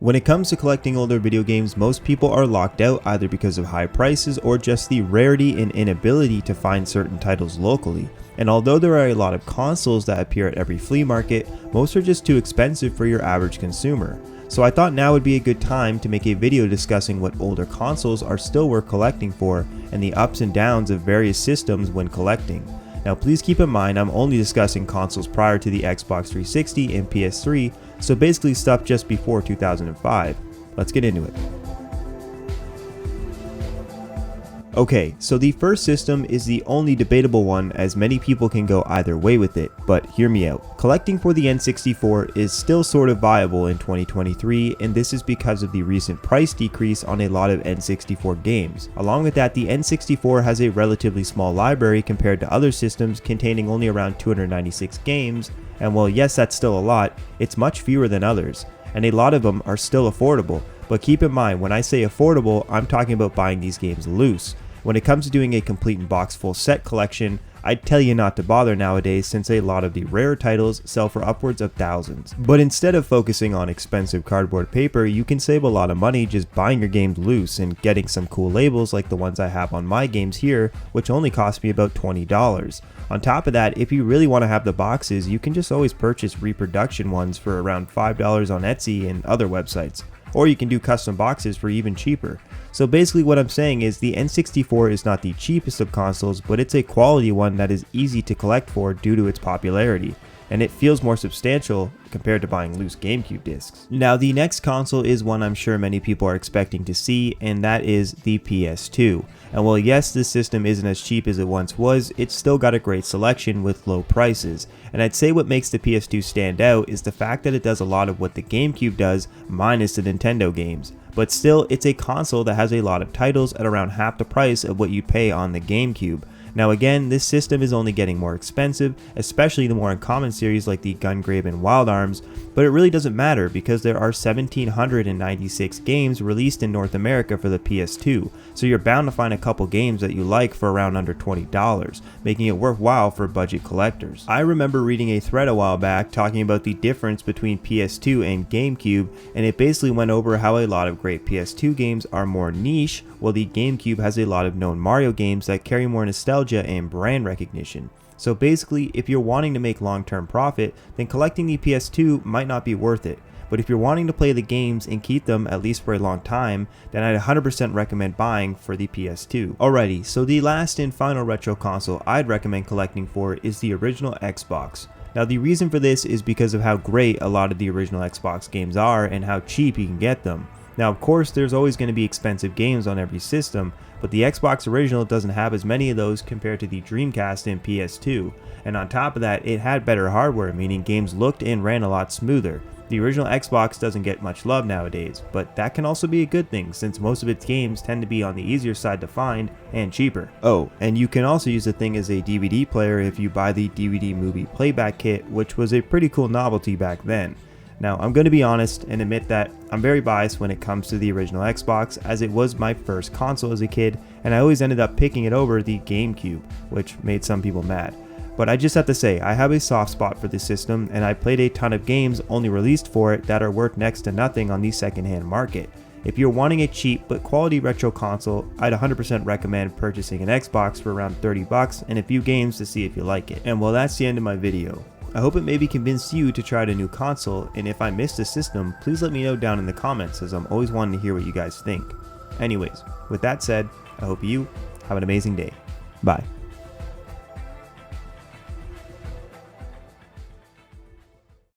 When it comes to collecting older video games, most people are locked out either because of high prices or just the rarity and inability to find certain titles locally. And although there are a lot of consoles that appear at every flea market, most are just too expensive for your average consumer. So I thought now would be a good time to make a video discussing what older consoles are still worth collecting for and the ups and downs of various systems when collecting. Now please keep in mind I'm only discussing consoles prior to the Xbox 360 and PS3, so basically stuff just before 2005. Let's get into it. Okay, so the first system is the only debatable one as many people can go either way with it, but hear me out. Collecting for the N64 is still sort of viable in 2023, and this is because of the recent price decrease on a lot of N64 games. Along with that, the N64 has a relatively small library compared to other systems containing only around 296 games, and while yes, that's still a lot, it's much fewer than others, and a lot of them are still affordable. But keep in mind, when I say affordable, I'm talking about buying these games loose. When it comes to doing a complete and box full set collection, I'd tell you not to bother nowadays since a lot of the rare titles sell for upwards of thousands. But instead of focusing on expensive cardboard paper, you can save a lot of money just buying your games loose and getting some cool labels like the ones I have on my games here, which only cost me about $20. On top of that, if you really want to have the boxes, you can just always purchase reproduction ones for around $5 on Etsy and other websites. Or you can do custom boxes for even cheaper. So basically what I'm saying is the N64 is not the cheapest of consoles, but it's a quality one that is easy to collect for due to its popularity, and it feels more substantial compared to buying loose GameCube discs. Now the next console is one I'm sure many people are expecting to see, and that is the PS2. And while yes, this system isn't as cheap as it once was, it's still got a great selection with low prices. And I'd say what makes the PS2 stand out is the fact that it does a lot of what the GameCube does, minus the Nintendo games. But still, it's a console that has a lot of titles at around half the price of what you'd pay on the GameCube. Now again, this system is only getting more expensive, especially the more uncommon series like the Gungrave and Wild Arms, but it really doesn't matter because there are 1,796 games released in North America for the PS2, so you're bound to find a couple games that you like for around under $20, making it worthwhile for budget collectors. I remember reading a thread a while back talking about the difference between PS2 and GameCube, and it basically went over how a lot of great PS2 games are more niche, while the GameCube has a lot of known Mario games that carry more nostalgia and brand recognition. So basically, if you're wanting to make long-term profit, then collecting the PS2 might not be worth it. But if you're wanting to play the games and keep them at least for a long time, then I'd 100% recommend buying for the PS2. Alrighty, so the last and final retro console I'd recommend collecting for is the original Xbox. Now the reason for this is because of how great a lot of the original Xbox games are and how cheap you can get them. Now of course there's always going to be expensive games on every system, but the Xbox original doesn't have as many of those compared to the Dreamcast and PS2, and on top of that it had better hardware, meaning games looked and ran a lot smoother. The original Xbox doesn't get much love nowadays, but that can also be a good thing since most of its games tend to be on the easier side to find and cheaper. Oh, and you can also use the thing as a DVD player if you buy the DVD movie playback kit, which was a pretty cool novelty back then. Now, I'm going to be honest and admit that I'm very biased when it comes to the original Xbox, as it was my first console as a kid, and I always ended up picking it over the GameCube, which made some people mad. But I just have to say, I have a soft spot for this system, and I played a ton of games only released for it that are worth next to nothing on the secondhand market. If you're wanting a cheap but quality retro console, I'd 100% recommend purchasing an Xbox for around $30 and a few games to see if you like it. And well, that's the end of my video. I hope it maybe convinced you to try out a new console, and if I missed a system, please let me know down in the comments as I'm always wanting to hear what you guys think. Anyways, with that said, I hope you have an amazing day. Bye.